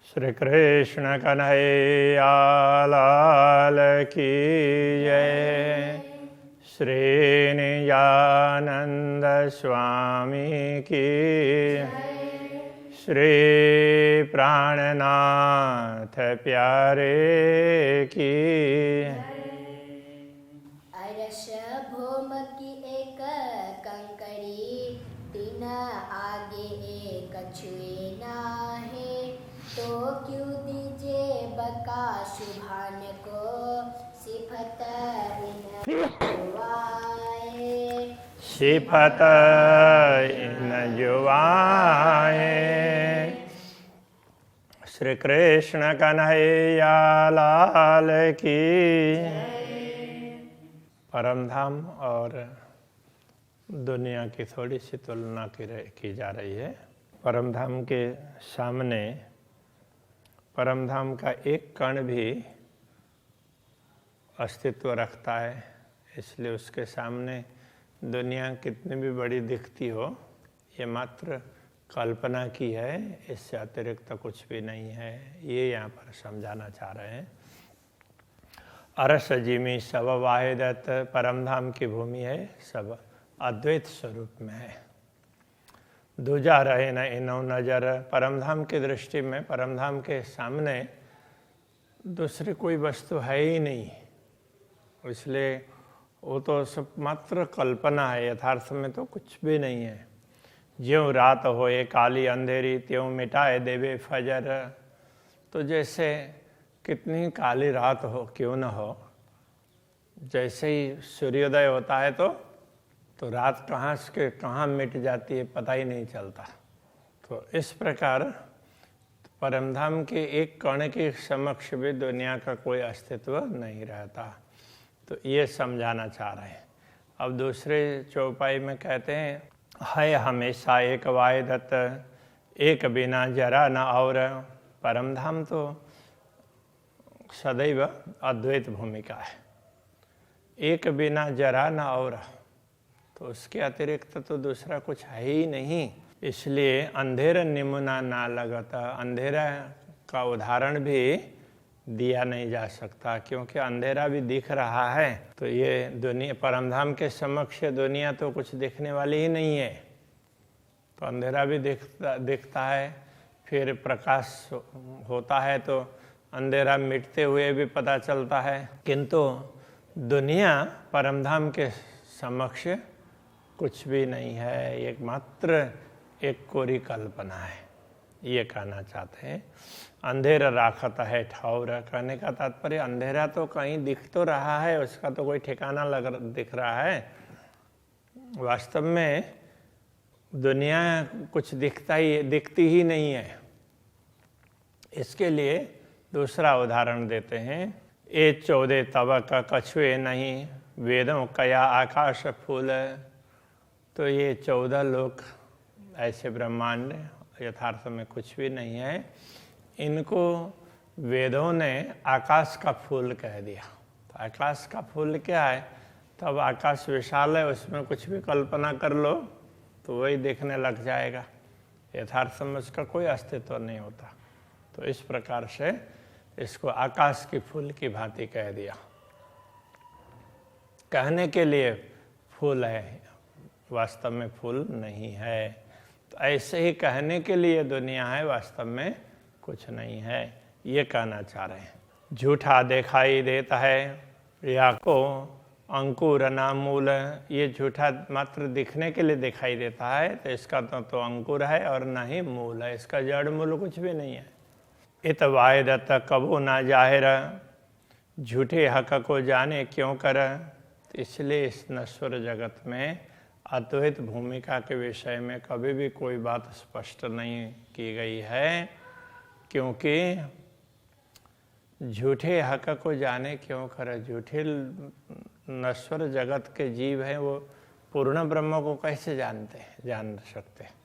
श्री कृष्ण कन्हैया लाल की जय। श्री नित्यानंद स्वामी की श्री प्राणनाथ प्यारे की। अरस भोम की एक कंकड़ी, तीन आगे एक छुए नाहे। तो क्यों दीजे बका शुभान को, सिफत इन जुवाए। सिफत इन जुवाए। श्री कृष्ण कन्हैया लाल की। परमधाम और दुनिया की थोड़ी सी तुलना की जा रही है। परमधाम के सामने परमधाम का एक कण भी अस्तित्व रखता है, इसलिए उसके सामने दुनिया कितनी भी बड़ी दिखती हो, ये मात्र कल्पना की है, इससे अतिरिक्त कुछ भी नहीं है। ये यहाँ पर समझाना चाह रहे हैं। अरस जिमी सब वाहिदत, परमधाम की भूमि है, सब अद्वैत स्वरूप में है। दूजा रहे न इनो नजर, परमधाम की दृष्टि में परमधाम के सामने दूसरी कोई वस्तु है ही नहीं, इसलिए वो तो सब मात्र कल्पना है, यथार्थ में तो कुछ भी नहीं है। ज्यों रात होए काली अंधेरी, त्यों मिटाए देवे फजर। तो जैसे कितनी काली रात हो क्यों न हो, जैसे ही सूर्योदय होता है तो रात कहाँ से कहाँ मिट जाती है पता ही नहीं चलता। तो इस प्रकार परमधाम के एक कण के समक्ष भी दुनिया का कोई अस्तित्व नहीं रहता। तो ये समझाना चाह रहे हैं। अब दूसरे चौपाई में कहते हैं, है हमेशा एक वाहिदत, एक बिना जरा न और। परमधाम तो सदैव अद्वैत भूमिका है, एक बिना जरा न और, तो उसके अतिरिक्त तो दूसरा कुछ है ही नहीं। इसलिए अंधेरा निमुना ना लगता, अंधेरा का उदाहरण भी दिया नहीं जा सकता, क्योंकि अंधेरा भी दिख रहा है। तो ये दुनिया परमधाम के समक्ष दुनिया तो कुछ दिखने वाली ही नहीं है। तो अंधेरा भी दिखता है, फिर प्रकाश होता है तो अंधेरा मिटते हुए भी पता चलता है। किंतु दुनिया परमधाम के समक्ष कुछ भी नहीं है, एक मात्र एक कोरी कल्पना है, ये कहना चाहते हैं। अंधेरा राखत है ठौर, कहने का तात्पर्य अंधेरा तो कहीं दिख तो रहा है, उसका तो कोई ठिकाना दिख रहा है। वास्तव में दुनिया कुछ दिखती ही नहीं है। इसके लिए दूसरा उदाहरण देते हैं। ए 14 तवक कछुए नहीं, वेदों कया आकाश फूल। तो ये 14 लोक ऐसे ब्रह्मांड यथार्थ में कुछ भी नहीं है, इनको वेदों ने आकाश का फूल कह दिया। तो आकाश का फूल क्या है? तब आकाश विशाल है, उसमें कुछ भी कल्पना कर लो तो वही देखने लग जाएगा, यथार्थ में उसका कोई अस्तित्व नहीं होता। तो इस प्रकार से इसको आकाश की फूल की भांति कह दिया। कहने के लिए फूल है, वास्तव में फूल नहीं है। तो ऐसे ही कहने के लिए दुनिया है, वास्तव में कुछ नहीं है, ये कहना चाह रहे हैं। झूठा दिखाई देता है या को अंकुर ना मूल, ये झूठा मात्र दिखने के लिए दिखाई देता है, तो इसका तो अंकुर है और ना ही मूल है, इसका जड़ मूल कुछ भी नहीं है। इत वायदत कबू ना जाहिर, झूठे हक को जाने क्यों कर। इसलिए इस नश्वर जगत में अद्वैत भूमिका के विषय में कभी भी कोई बात स्पष्ट नहीं की गई है, क्योंकि झूठे हक को जाने क्यों करे। झूठे नश्वर जगत के जीव हैं, वो पूर्ण ब्रह्म को कैसे जान सकते हैं।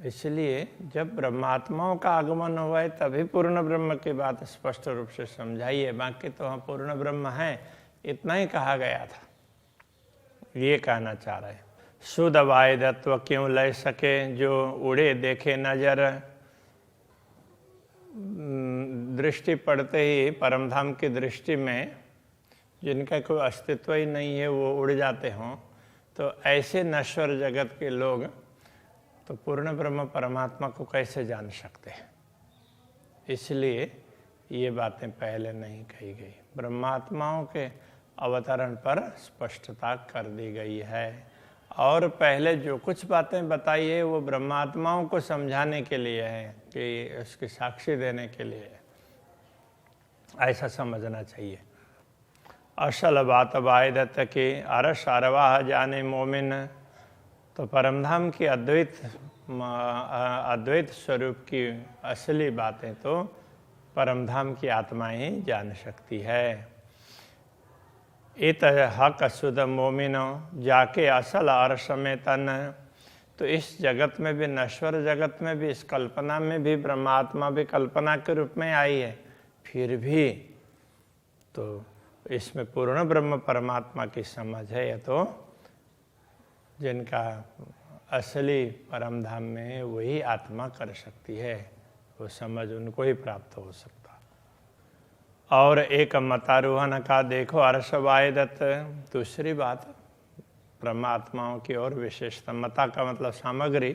इसलिए जब ब्रह्मात्माओं का आगमन हुआ है तभी पूर्ण ब्रह्म की बात स्पष्ट रूप से समझाइए, बाकी तो हम पूर्ण ब्रह्म हैं इतना ही कहा गया था, ये कहना चाह रहे हैं। शुद्ध वायदत्व क्यों ले सके, जो उड़े देखे नजर। दृष्टि पड़ते ही परमधाम की दृष्टि में जिनका कोई अस्तित्व ही नहीं है वो उड़ जाते हों, तो ऐसे नश्वर जगत के लोग तो पूर्ण ब्रह्म परमात्मा को कैसे जान सकते हैं। इसलिए ये बातें पहले नहीं कही गई, ब्रह्मात्माओं के अवतरण पर स्पष्टता कर दी गई है। और पहले जो कुछ बातें बताई है वो ब्रह्मात्माओं को समझाने के लिए है, कि उसकी साक्षी देने के लिए है, ऐसा समझना चाहिए। असल बात वायदत के अरस अरवाह जाने मोमिन, तो परमधाम की अद्वैत स्वरूप की असली बातें तो परमधाम की आत्मा ही जान सकती है। इत हक शुद्ध मोमिनो जाके असल अर्श में तन, तो इस जगत में भी, नश्वर जगत में भी, इस कल्पना में भी ब्रह्मात्मा भी कल्पना के रूप में आई है, फिर भी तो इसमें पूर्ण ब्रह्म परमात्मा की समझ है। या तो जिनका असली परमधाम में है वही आत्मा कर सकती है, वो समझ उनको ही प्राप्त हो सकता। और एक मतारोहण का देखो अर्श वायदत, दूसरी बात ब्रह्मात्माओं की और विशेषता, मता का मतलब सामग्री,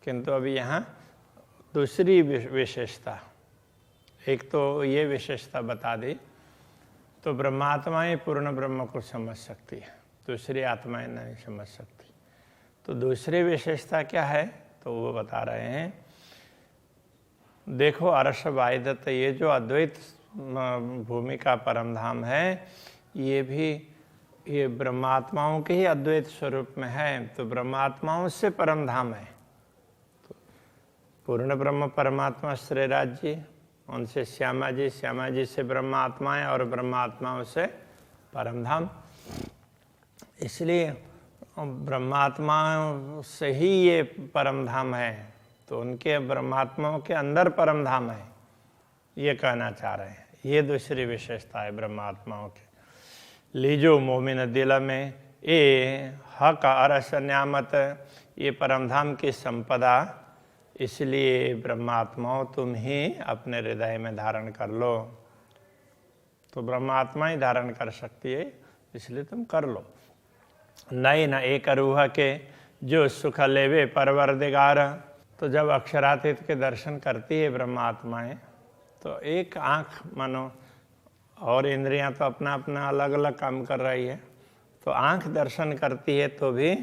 किंतु अभी यहाँ दूसरी विशेषता, एक तो ये विशेषता बता दी, तो ब्रह्मात्माएं पूर्ण ब्रह्म को समझ सकती है, दूसरी आत्माएं नहीं समझ सकती। तो दूसरी विशेषता क्या है, तो वो बता रहे हैं। देखो अर्श वायदत, ये जो अद्वैत भूमि का परमधाम है, ये भी ये ब्रह्मात्माओं के ही अद्वैत स्वरूप में है, तो ब्रह्मात्माओं से परमधाम है। तो पूर्ण ब्रह्म परमात्मा श्रीराज जी, उनसे श्यामा जी, श्यामा जी से ब्रह्मात्माएं, और ब्रह्मात्माओं से परमधाम। इसलिए ब्रह्मात्माओं से ही ये परमधाम है, तो उनके ब्रह्मात्माओं के अंदर परमधाम है, ये कहना चाह रहे हैं। ये दूसरी विशेषता है ब्रह्मात्माओं के। लीजो मोमिन दिल में ये हक अरस न्यामत, ये परमधाम की संपदा, इसलिए ब्रह्मात्माओं तुम ही अपने हृदय में धारण कर लो। तो ब्रह्मात्मा ही धारण कर सकती है, इसलिए तुम कर लो। नहीं न एक रूह के जो सुख लेवे परवरदिगार, तो जब अक्षरातीत के दर्शन करती है ब्रह्मात्माएं, तो एक आँख मानो, और इंद्रियां तो अपना अपना अलग अलग काम कर रही है, तो आँख दर्शन करती है तो भी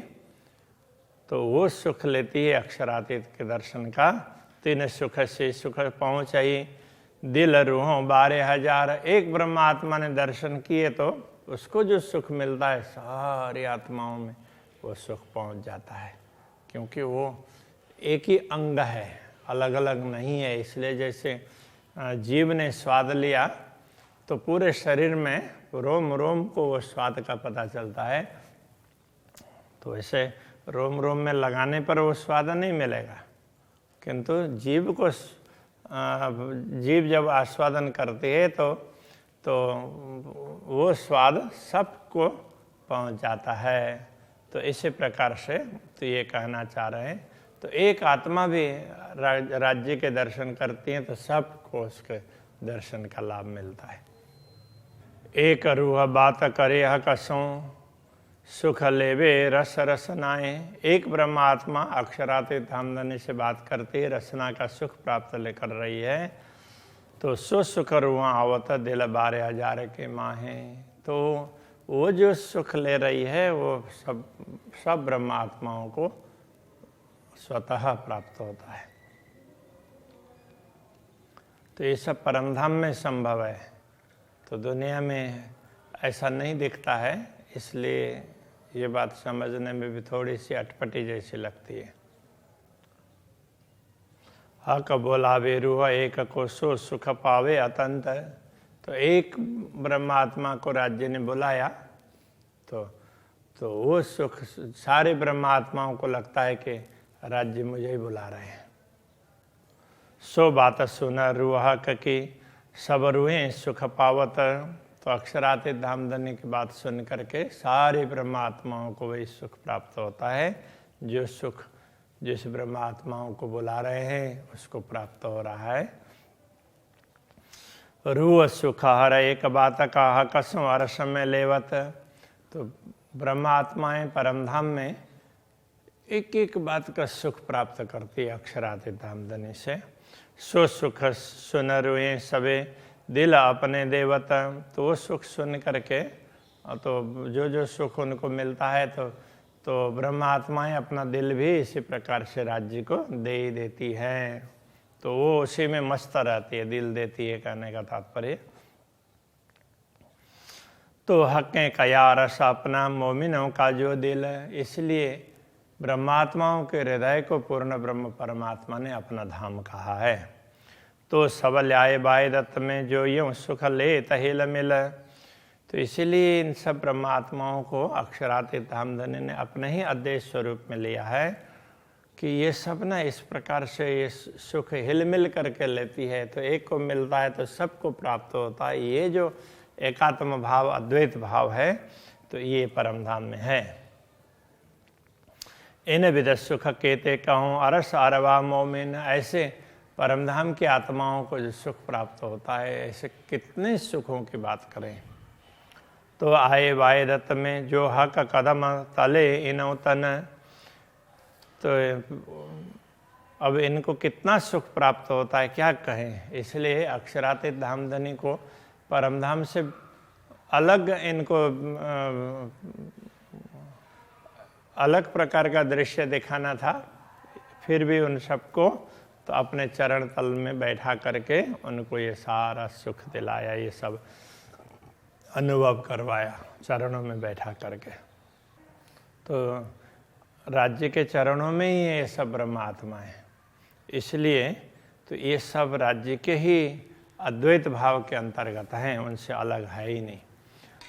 तो वो सुख लेती है अक्षरातीत के दर्शन का। तीन सुख से सुख पहुँचाई दिल रूहों 12,000, एक ब्रह्मात्मा ने दर्शन किए तो उसको जो सुख मिलता है सारी आत्माओं में वो सुख पहुँच जाता है, क्योंकि वो एक ही अंग है, अलग अलग नहीं है। इसलिए जैसे जीव ने स्वाद लिया तो पूरे शरीर में रोम रोम को वो स्वाद का पता चलता है, तो ऐसे रोम रोम में लगाने पर वो स्वाद नहीं मिलेगा, किंतु जीव को जीव जब आस्वादन करती है तो वो स्वाद सबको पहुंच जाता है। तो इसी प्रकार से तो ये कहना चाह रहे हैं, तो एक आत्मा भी राज्य के दर्शन करती है तो सबको उसके दर्शन का लाभ मिलता है। एक रूह बात करे कसों सुख लेवे रस रसनाएं, एक ब्रह्मात्मा अक्षरातीत धामधनी से बात करती है, रसना का सुख प्राप्त लेकर रही है, तो सुख रूह आवत दिल 12,000 के माहें। तो वो जो सुख ले रही है वो सब ब्रह्मात्माओं को स्वतः प्राप्त होता है। तो ये सब परमधाम में संभव है, तो दुनिया में ऐसा नहीं दिखता है, इसलिए ये बात समझने में भी थोड़ी सी अटपटी जैसी लगती है। हक बोलावे रूह एक को सो सुख पावे अतंत, तो एक ब्रह्मात्मा को राज्य ने बुलाया तो वो सुख सारे ब्रह्मात्माओं को लगता है कि राज्य मुझे ही बुला रहे हैं। सो बात सुन रूह की सब रूहें सुख पावत, तो अक्षरातीत धामधनी की बात सुन करके सारे ब्रह्मात्माओं को वही सुख प्राप्त होता है, जो सुख जिस ब्रह्मात्माओं को बुला रहे हैं उसको प्राप्त हो रहा है। रूह सुख हर एक बात कहा कसम अरस में लेवत। तो ब्रह्मात्माएं परमधाम में एक एक बात का सुख प्राप्त करती है अक्षरातीत धामधनी से। सो सुख सुन रुए सबे दिल अपने देवत। तो वो सुख सुन करके तो जो सुख उनको मिलता है तो ब्रह्मात्माएं अपना दिल भी इसी प्रकार से राज्य को दे ही देती है। तो वो उसी में मस्त रहती है, दिल देती है कहने का तात्पर्य। तो हक़ें कया रस अपना मोमिनों का जो दिल है, इसलिए ब्रह्मात्माओं के हृदय को पूर्ण ब्रह्म परमात्मा ने अपना धाम कहा है। तो सबल आए बाय दत्त में जो यूँ सुख ले तहिल मिल। तो इसीलिए इन सब ब्रह्मात्माओं को अक्षरातीत धामधनी ने अपने ही अद्वैत स्वरूप में लिया है कि ये सब ना इस प्रकार से ये सुख हिल मिल करके लेती है। तो एक को मिलता है तो सबको प्राप्त होता है। ये जो एकात्म भाव अद्वैत भाव है तो ये परमधाम में है। इन विद सुख केते कहूँ अरस अरवा मोमिन। ऐसे परमधाम की आत्माओं को जो सुख प्राप्त होता है, ऐसे कितने सुखों की बात करें। तो आए वाय दत्त में जो हक कदम तले इनो तन। तो अब इनको कितना सुख प्राप्त होता है क्या कहें। इसलिए अक्षरातीत धामधनी को परमधाम से अलग इनको अलग प्रकार का दृश्य दिखाना था, फिर भी उन सबको तो अपने चरण तल में बैठा करके उनको ये सारा सुख दिलाया, ये सब अनुभव करवाया चरणों में बैठा करके। तो राज्य के चरणों में ही ये सब ब्रह्मात्मा है, इसलिए तो ये सब राज्य के ही अद्वैत भाव के अंतर्गत हैं, उनसे अलग है ही नहीं।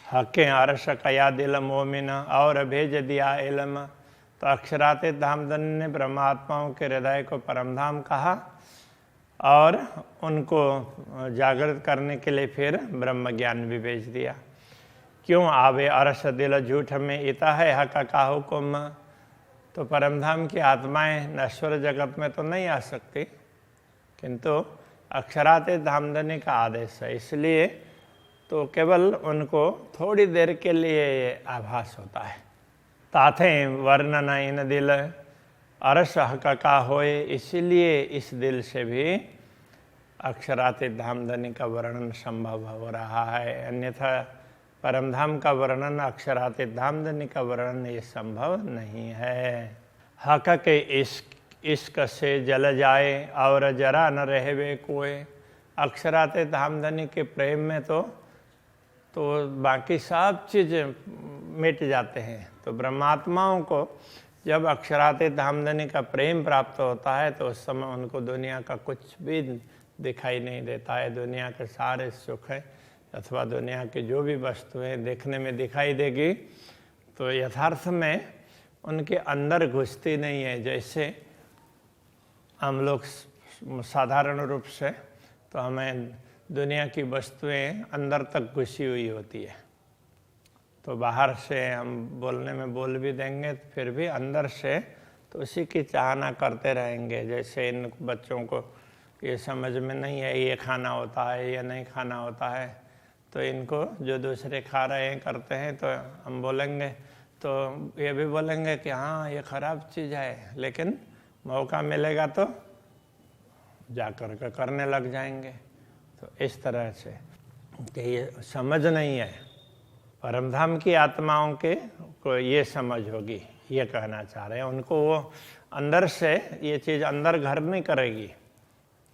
हक़ें अरस कया दिल मोमिन और भेज दिया इलम। तो अक्षरातीत धामधनी ने ब्रह्मात्माओं के हृदय को परमधाम कहा और उनको जागृत करने के लिए फिर ब्रह्म ज्ञान भी भेज दिया। क्यों आवे अरस दिल झूठ में इता है हक का हुक्म। तो परमधाम की आत्माएं नश्वर जगत में तो नहीं आ सकती, किंतु अक्षरातीत धामधनी का आदेश है, इसलिए तो केवल उनको थोड़ी देर के लिए ये आभास होता है। ताथे वर्णन इन दिल अरस हक का होए। इसीलिए इस दिल से भी अक्षरातीत धामधनी का वर्णन संभव हो रहा है, अन्यथा परमधाम का वर्णन अक्षरातीत धामधनी का वर्णन ये संभव नहीं है। हक के इश्क से जल जाए और जरा न रहवे कोई। अक्षरातीत धामधनी के प्रेम में तो बाकी सब चीज़ मिट जाते हैं। तो ब्रह्मात्माओं को जब अक्षरातीत धामधनी का प्रेम प्राप्त होता है तो उस समय उनको दुनिया का कुछ भी दिखाई नहीं देता है। दुनिया के सारे सुख है अथवा दुनिया की जो भी वस्तुएं देखने में दिखाई देगी तो यथार्थ में उनके अंदर घुसती नहीं है। जैसे हम लोग साधारण रूप से तो हमें दुनिया की वस्तुएं अंदर तक घुसी हुई होती है, तो बाहर से हम बोलने में बोल भी देंगे फिर भी अंदर से तो उसी की चाहना करते रहेंगे। जैसे इन बच्चों को ये समझ में नहीं है ये खाना होता है या नहीं खाना होता है, तो इनको जो दूसरे खा रहे हैं करते हैं तो हम बोलेंगे तो ये भी बोलेंगे कि हाँ ये ख़राब चीज़ है, लेकिन मौका मिलेगा तो जा कर के करने लग जाएंगे। तो इस तरह से कि ये समझ नहीं है, परमधाम की आत्माओं के को ये समझ होगी, ये कहना चाह रहे हैं। उनको वो अंदर से ये चीज़ अंदर घर नहीं करेगी,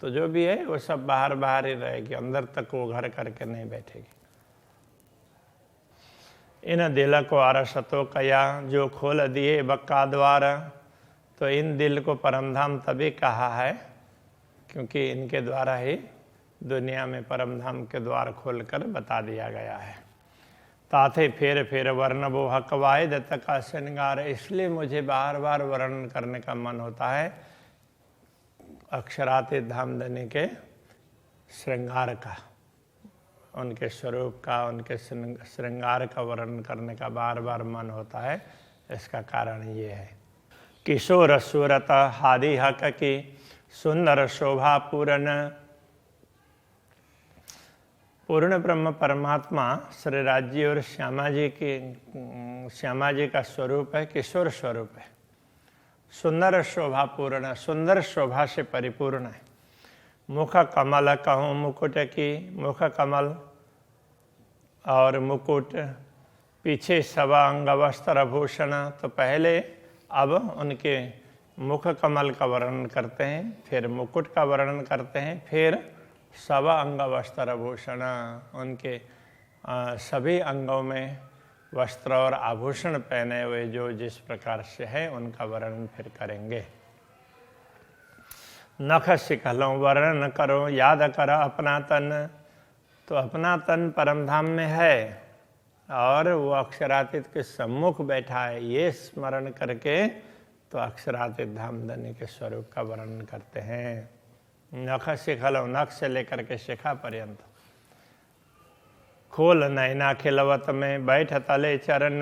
तो जो भी है वो सब बाहर बाहर ही रहेगी, अंदर तक वो घर करके नहीं बैठेगी। इन दिल को अरसतो कया जो खोल दिए बक्का द्वार। तो इन दिल को परमधाम तभी कहा है क्योंकि इनके द्वारा ही दुनिया में परमधाम के द्वार खोलकर बता दिया गया है। ताथे फेर फेर वर्णबो हकवाए दत्त का श्रृंगार। इसलिए मुझे बार बार वर्णन करने का मन होता है अक्षरातीत धामधनी के श्रृंगार का, उनके स्वरूप का, उनके श्रृंगार का वर्णन करने का बार बार मन होता है। इसका कारण ये है किशोर सूरत हादि हक की सुंदर शोभा पूरन। पूर्ण ब्रह्म परमात्मा श्री राजी और श्यामा जी का स्वरूप है, किशोर स्वरूप है, सुंदर शोभा पूर्ण, सुंदर शोभा से परिपूर्ण है। मुख कमल कहूँ मुकुट की, मुख कमल और मुकुट, पीछे सवा अंग वस्त्र भूषण। तो पहले अब उनके मुख कमल का वर्णन करते हैं, फिर मुकुट का वर्णन करते हैं, फिर सवा अंग वस्त्र भूषण, उनके सभी अंगों में वस्त्र और आभूषण पहने हुए जो जिस प्रकार से है उनका वर्णन फिर करेंगे। नख शिखलों वर्णन करो, याद कर अपना तन। तो अपना तन परमधाम में है और वो अक्षरातीत के सम्मुख बैठा है, ये स्मरण करके तो अक्षरातीत धामधनी के स्वरूप का वर्णन करते हैं। नख शिखलों, नख से लेकर के शिखा पर्यंत। खोल नैना खिलवत में, बैठ तले चरण।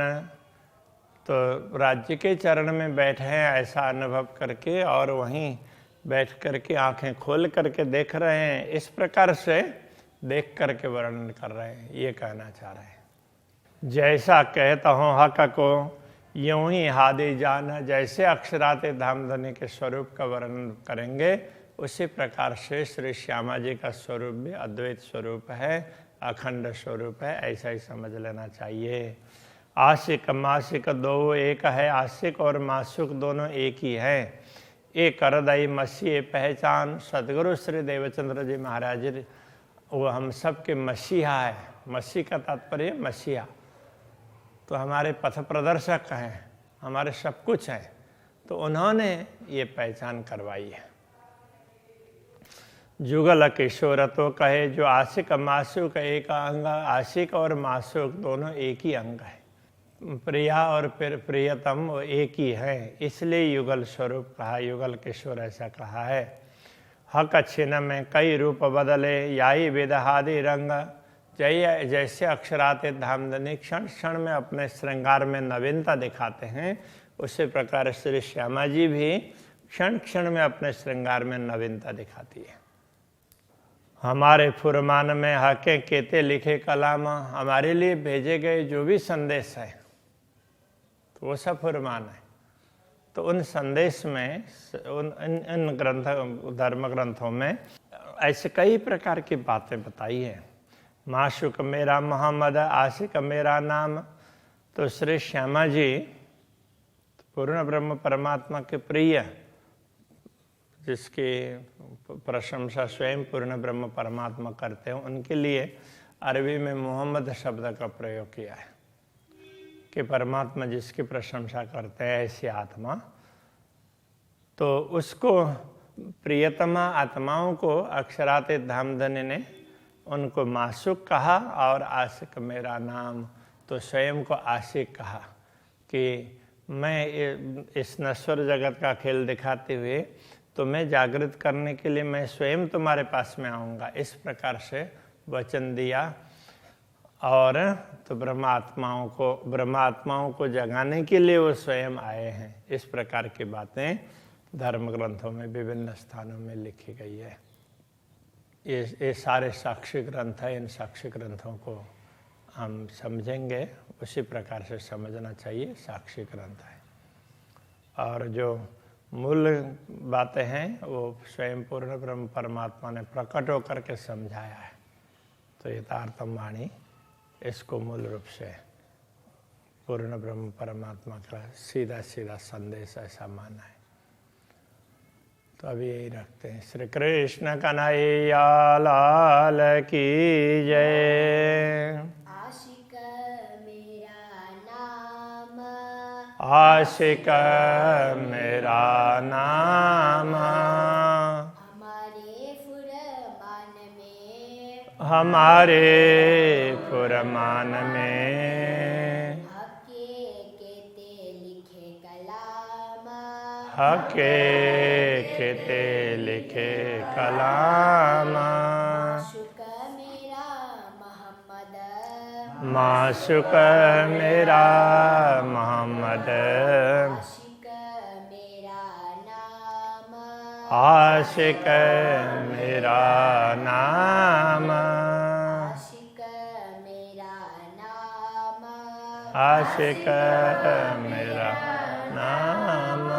तो राज्य के चरण में बैठे हैं ऐसा अनुभव करके और वहीं बैठ करके आंखें खोल करके देख रहे हैं, इस प्रकार से देख करके वर्णन कर रहे हैं, ये कहना चाह रहे हैं। जैसा कहता हूँ हक को यूं ही हादे जाना, जैसे अक्षरातीत धामधनी के स्वरूप का वर्णन करेंगे उसी प्रकार से श्री श्यामा जी का स्वरूप भी अद्वैत स्वरूप है, अखंड स्वरूप है, ऐसा ही समझ लेना चाहिए। आशिक मासिक दो एक है, आशिक और मासुक दोनों एक ही है। एक करदई मसीह पहचान, सदगुरु श्री देवचंद्र जी महाराज जी वो हम सब के मसीहा है। मसीह का तात्पर्य मसीहा, तो हमारे पथ प्रदर्शक हैं, हमारे सब कुछ हैं, तो उन्होंने ये पहचान करवाई है। जुगल किशोर तो कहे, जो आशिक मासुक एक अंग, आशिक और मासुक दोनों एक ही अंग है, प्रिया और प्रियतम वो एक ही है, इसलिए युगल स्वरूप कहा, युगल किशोर ऐसा कहा है। हक छिन्न में कई रूप बदले, याई विदहादि रंग। जैसे अक्षरातीत धामधनी क्षण क्षण में अपने श्रृंगार में नवीनता दिखाते हैं, उसी प्रकार श्री श्यामा जी भी क्षण क्षण में अपने श्रृंगार में नवीनता दिखाती है। हमारे फुरमान में हके केते लिखे कलाम, हमारे लिए भेजे गए जो भी संदेश है तो वो सब फुरमान है। तो उन संदेश में इन धर्म ग्रंथों में ऐसे कई प्रकार की बातें बताई हैं। माशुक मेरा मोहम्मद, आशिक मेरा नाम। तो श्री श्यामा जी पूर्ण ब्रह्म परमात्मा के प्रिय, जिसकी प्रशंसा स्वयं पूर्ण ब्रह्म परमात्मा करते हैं, उनके लिए अरबी में मोहम्मद शब्द का प्रयोग किया है कि परमात्मा जिसकी प्रशंसा करते हैं ऐसी आत्मा, तो उसको प्रियतमा आत्माओं को अक्षरातीत धामधनी ने उनको मासुक कहा और आशिक मेरा नाम, तो स्वयं को आशिक कहा कि मैं इस नश्वर जगत का खेल दिखाते हुए तुम्हें जागृत करने के लिए मैं स्वयं तुम्हारे पास में आऊँगा, इस प्रकार से वचन दिया। और तो ब्रह्मात्माओं को जगाने के लिए वो स्वयं आए हैं। इस प्रकार की बातें धर्म ग्रंथों में विभिन्न स्थानों में लिखी गई है। ये सारे साक्षी ग्रंथ हैं, इन साक्षी ग्रंथों को हम समझेंगे उसी प्रकार से समझना चाहिए, साक्षी ग्रंथ है। और जो मूल बातें हैं वो स्वयं पूर्ण ब्रह्म परमात्मा ने प्रकट होकर के समझाया है। तो यथार्थम वाणी इसको मूल रूप से पूर्ण ब्रह्म परमात्मा का सीधा सीधा संदेश ऐसा माना है। तो अभी यही रखते हैं। श्री कृष्ण कन्हैया लाल की जय। आशिक मेरा नाम, आशिक मेरा नाम, हमारे फुरमान में हके केते लिखे कलाम, हके केते लिखे कलाम। माशुक मेरा मोहम्मद, माशुक मेरा मोहम्मद, आशिक मेरा नाम, आशिक मेरा नाम, आशिक आशिक मेरा नाम